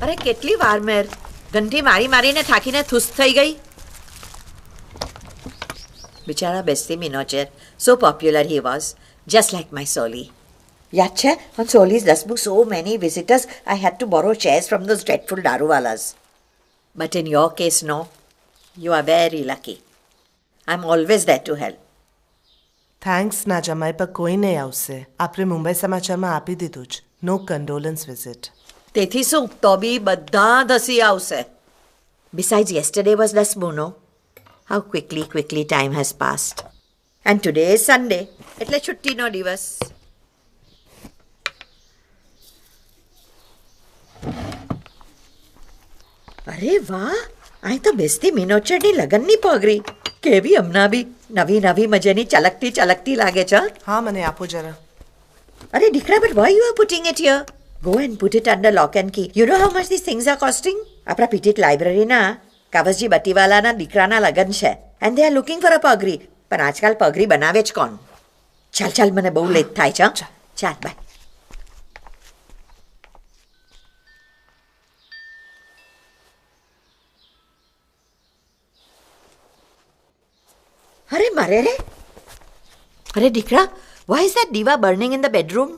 અરે કેટલી વાર મેર ઘંટી મારી મારીને થાકીને થૂસ થઈ ગઈ. બિચારા બેસતી મિનોચેર, so popular he was, just like my Soli. યાદ છે, on Soli's dust book so many visitors I had to borrow chairs from those dreadful daruwalas. But in your case, no. You are very lucky. I'm always there to help. Thanks ના જમાઈ, પર કોઈ નહીં આવશે. આપણે મુંબઈ સમાચારમાં આપી દીધું જ. નો કંડોલન્સ વિઝિટ. તેથી શું, તો બી બધા ધસી આવશે. Besides, yesterday was the Smuno. How quickly time has passed. And today is Sunday. એટલે છુટ્ટીનો દિવસ. અરે વાહ, અહીં તો બેસતી મિનોચરની લગનની પગરી. કેવી હમણાં બી નવી નવી મજાની ચલકતી લાગે છે. હા, મને આપો જરા. અરે દીકરા, but why you are putting it here? Go and put it under lock and key. You know how much these things are costing? આપણા પીટીટ લાઇબ્રેરીના કાવસજી બત્તીવાલાના દીકરાના લગન છે. And they are looking for a પગરી. પણ આજકાલ પગરી બનાવે જ કોણ? ચાલ મને બહુ લેટ થાય છે. ચાલ બાય. અરે મારે રે, અરે દીકરા, why is that diva burning in the bedroom?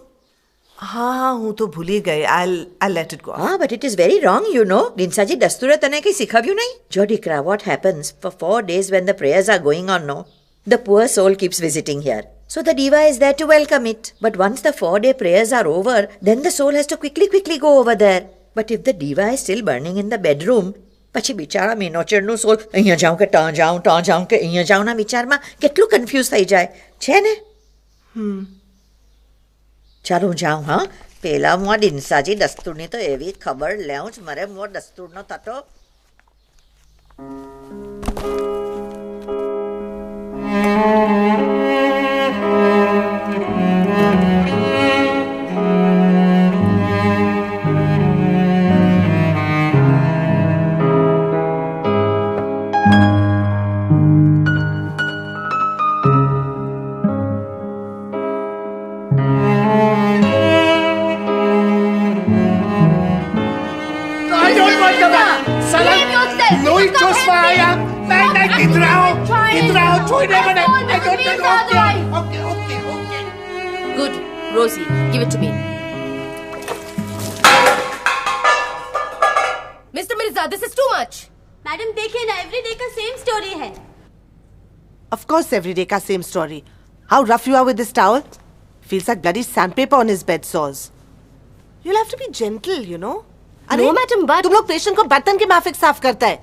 હા, હું તો ભૂલી ગઈ. I'll let it go. But it is very wrong, you know. દિનસાજી દસ્તુરે તને કંઈ શીખવ્યું નહીં? જો દીકરા, what happens for 4 days when the prayers are going on, no? The poor soul keeps visiting here. So the diva is there to welcome it. But once the 4-day prayers are over, then the soul has to quickly go over there. But if the diva is still burning in the bedroom, પછી બિચારા મિનોચરનું સોલ અહીંયા જાઉં કે ત્યાં જાઉં કે અહીંયા જાઉંના વિચારમાં કેટલું કન્ફ્યુઝ થઈ જાય છે ને. ચાલો હું જાઉં. હા, પેલા હું દિનસાજી દસ્તુરની તો એવી ખબર લેવું જ મારે મોર દસ્તુરનો થતો. Good. Rosie, give it to me. Mr. Mirza, this is too much. Madam देखिए ना, एवरीडे का सेम स्टोरी है. Of course, every day ka same story. How rough you are with this towel. Feels like bloody sandpaper on his bed sores. You'll have to be gentle, you know. No, madam, but तुम लोग patient को बर्तन के माफिक साफ करता है.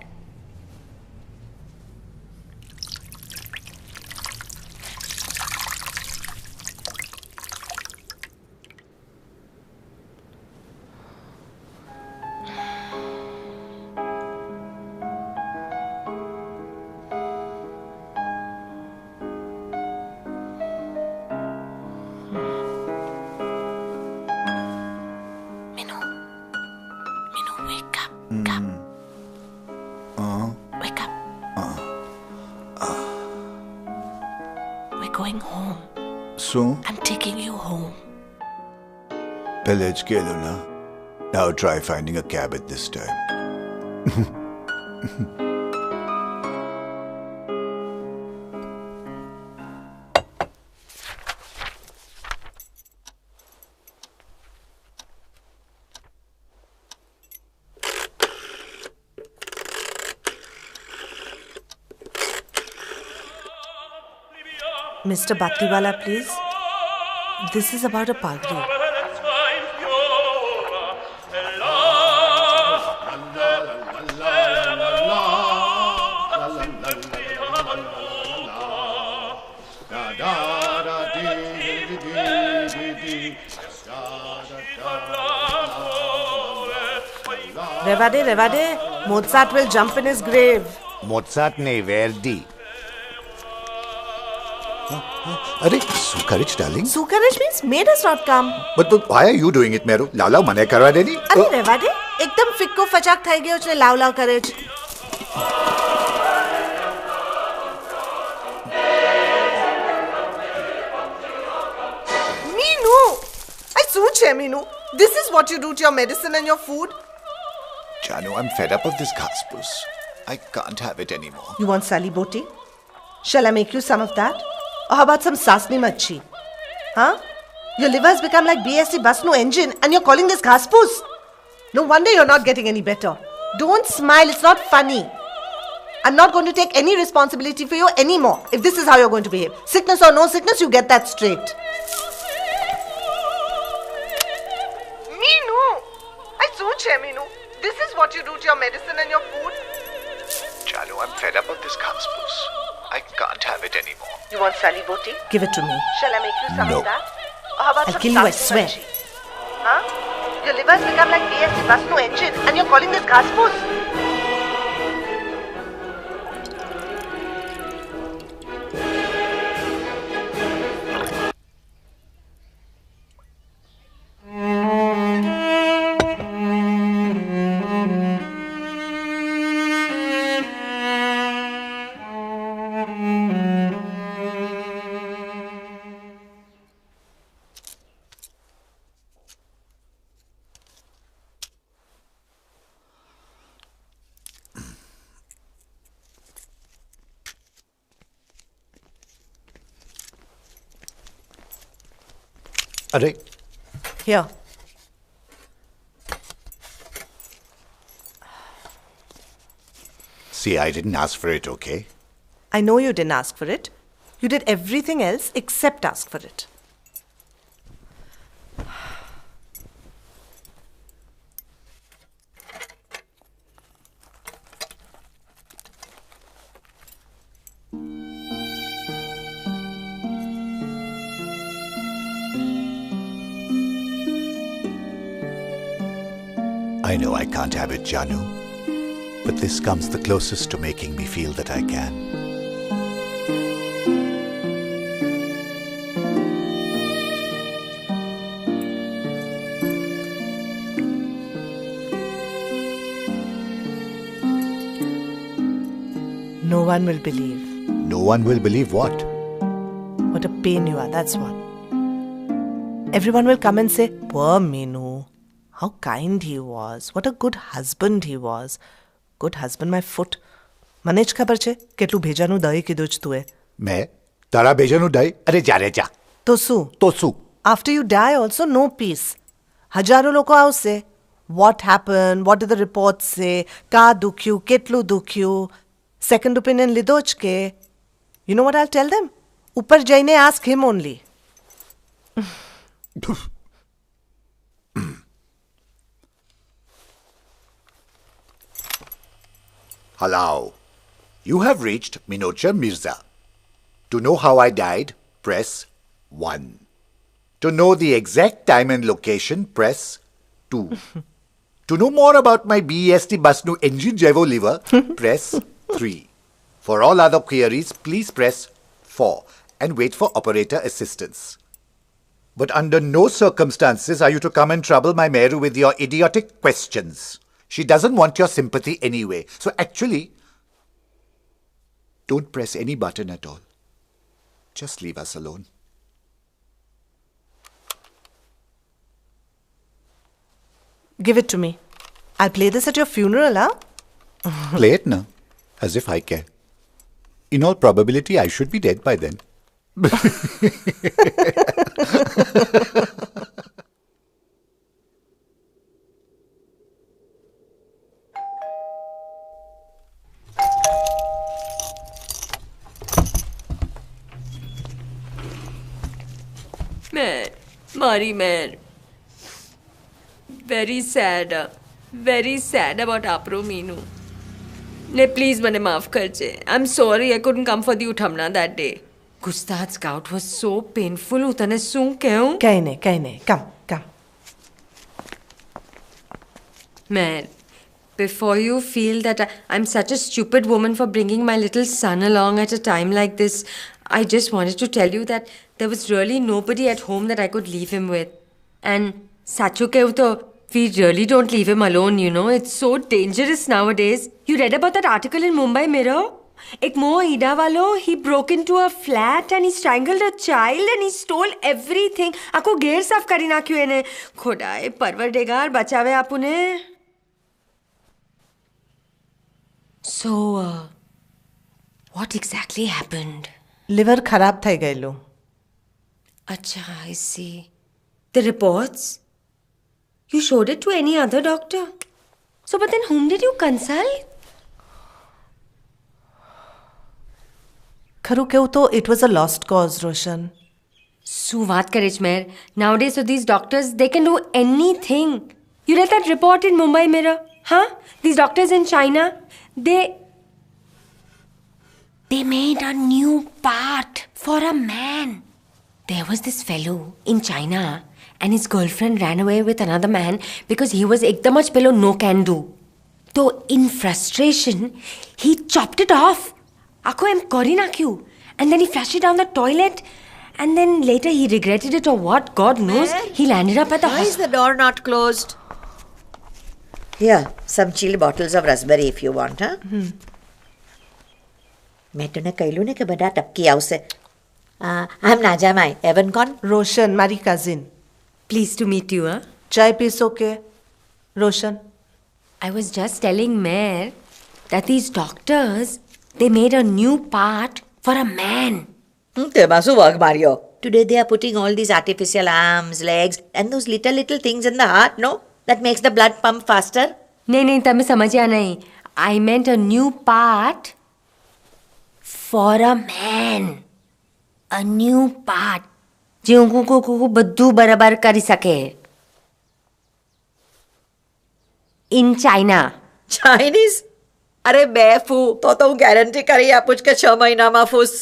wake up. Wake up. We're going home. So? I'm taking you home. Pillage ke lo na. Now try finding a cab at this time. Mr. Battiwala, please. This is about a pagri. Revade. Mozart will jump in his grave. Mozart ne Verdi. Arey, Sukarich, darling. Sukarich means May does not come. But why are you doing it, Meru? Law mane karwa deni. અરે રેવા દે, એકદમ ફિક્કો ફચાક થઈ ગયો છે, લાવ કરે છે. મીનુ, શું છે Meenu? This is what you do to your medicine and your food? Janu, I'm fed up of this ghaspus. I can't have it anymore. You want Sally Boti? Shall I make you some of that? Or how about some sasni machi? Huh? Your liver has become like BSC bus no engine and you're calling this ghaspus? No wonder you're not getting any better. Don't smile, it's not funny. I'm not going to take any responsibility for you anymore if this is how you're going to behave. Sickness or no sickness, you get that straight. Meenu! I soch hai, Meenu. This is what you do to your medicine and your food. Janu, I'm fed up of this ghaspus. I can't have it anymore. You want Sally Boti? Give it to me. Shall I make you some No. of that? Or how about I'll some kill you, I sasni swear. machi? Huh? Your liver has become like BSC bus no engine and you're calling this ghaspus? Arey, Here. see, I didn't ask for it, okay? I know you didn't ask for it. You did everything else except ask for it. I know I can't have it, Janu. But this comes the closest to making me feel that I can. No one will believe. No one will believe what? What a pain you are, that's what. Everyone will come and say, poor Meenu. How kind he was. What a good husband he was. Good husband, my foot. મને જ ખબર છે કેટલું ભેજાનું દહીં કીધું જ તું એ. मैं तारा भेजनु दई अरे जा रे जा તો શું? तो सु After you die also, no peace. હજારો લોકો આવશે. What happened? What did the reports say? કા દુખ્યું? કેટલું દુખ્યું? Second opinion લીધો જ કે? You know what I'll tell them? ઉપર જઈને ask him only. Hello. You have reached Minocha Mirza. To know how I died, press 1. To know the exact time and location, press 2. To know more about my BEST Basnu engine Jevo liver, press 3. For all other queries, please press 4 and wait for operator assistance. But under no circumstances are you to come and trouble my Meru with your idiotic questions. She doesn't want your sympathy anyway. So actually, don't press any button at all. Just leave us alone. Give it to me. I'll play this at your funeral, huh? Play it now, as if I care. In all probability, I should be dead by then. Man, Mari man. Very sad about Apro Meenu. Ne, please mane maaf karje. I'm sorry I couldn't come for the uthamna that day. Gustad's gout was so painful. Utane sung keun? કઈ નહીં. Come. Man, before you feel that I'm such a stupid woman for bringing my little son along at a time like this, I just wanted to tell you that there was really nobody at home that I could leave him with. And sachu kehu to, we really don't leave him alone, you know. It's so dangerous nowadays. You read about that article in Mumbai Mirror? Ek Mo Ida walo, he broke into a flat and he strangled a child and he stole everything. Ako gher saf kari nakhyu ene. Khodaye parvardegar bachave apune. So, what exactly happened? Liver खराब થઈ ગયેલું. Acha, I see. The reports? You showed it to any other doctor? So, but then whom did you consult? ખરું કેવું તો it was a lost cause, Roshan. So what courage, Mayor. Nowadays, so these doctors, they can do anything. You read that report in Mumbai Mirror? Huh? These doctors in China, they made a new part for a man. There was this fellow in China and his girlfriend ran away with another man because he was ekdam much pillow no can do. So in frustration, he chopped it off. Ako em kari nakyu. And then he flushed it down the toilet. And then later he regretted it or what, God knows. Where? He landed up at the Why is hospital. the door not closed? Here, some chilled bottles of raspberry if you want, huh? મેં તને કહ્યું ને કે બધા ટપકી આવશે. I'm Najamai. Evan કોણ? Roshan, મારી cousin. Pleased to meet you, huh? ચાય પીશો કે? Roshan. I was just telling Mayor that these doctors, they made a new part for a man. તેમાં શું વર્ગ માર્યો? Today they are putting all these artificial arms, legs and those little things in the heart, no? That makes the blood pump faster. नहीं તમે समझ्या नहीं. I meant a new part for a man. A new part. જે બધું બરાબર કરી શકે. In China. Chinese? અરે બેફુ, તો હું ગેરંટી કરી આપું છું કે 6 મહિનામાં ફૂસ.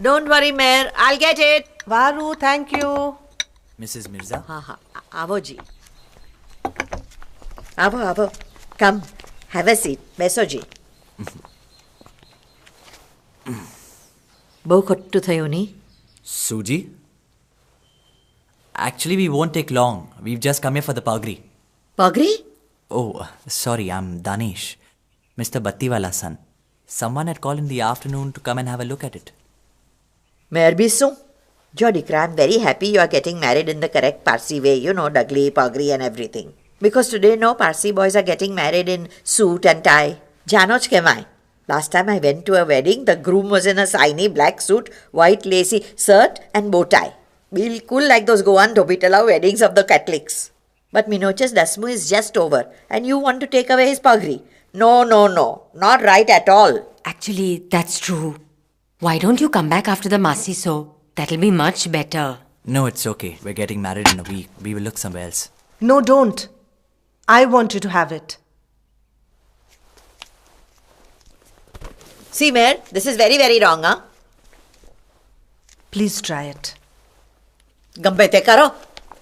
Don't worry, Mayor. I'll get it. Varu, thank you. Mrs. Mirza? હા, આવો જી. આવો. Come, have a seat. બેસો જી. બહુ ખોટું થયું ની? Suji? Actually, we won't take long. We've just come here for the pagri. પગરી? Oh, sorry, I'm Danish. Mr. Battiwala's son. Someone had called in the afternoon to come and have a look at it. મેયર બી શું? જો દીકરા, I'm very happy you are getting married in the correct Parsi way, you know, Dagli, Pagri and everything. Because today, no, Parsi boys are getting married in suit and tie. જાનો જ કેમાય. Last time I went to a wedding, the groom was in a shiny black suit, white lacy shirt and bow tie. Bilkul like those Goan Dhobitala weddings of the Catholics. But Minoche's Dasmu is just over and you want to take away his pagri. No, not right at all. Actually, that's true. Why don't you come back after the Masi so? That'll be much better. No, it's okay. We're getting married in a week. We will look somewhere else. No, don't. I want you to have it. See, Mayor, this is very, very wrong, huh? Please try it. ગમે તે કરો,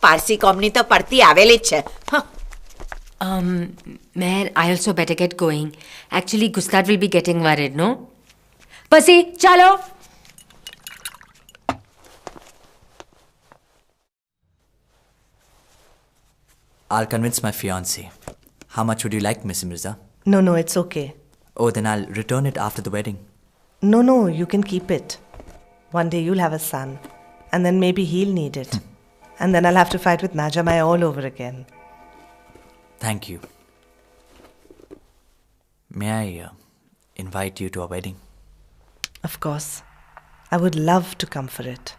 પારસી કોમની તો પડતી આવેલી જ છે. Huh. Mayor, I also better get going. Actually, Gustad will be getting worried, no? Pasi, chalo! I'll convince my fiancé. How much would you like, Miss Mirza? No, it's okay. Oh, then I'll return it after the wedding. No, you can keep it. One day you'll have a son. And then maybe he'll need it. And then I'll have to fight with Najamai all over again. Thank you. May I invite you to our wedding? Of course. I would love to come for it.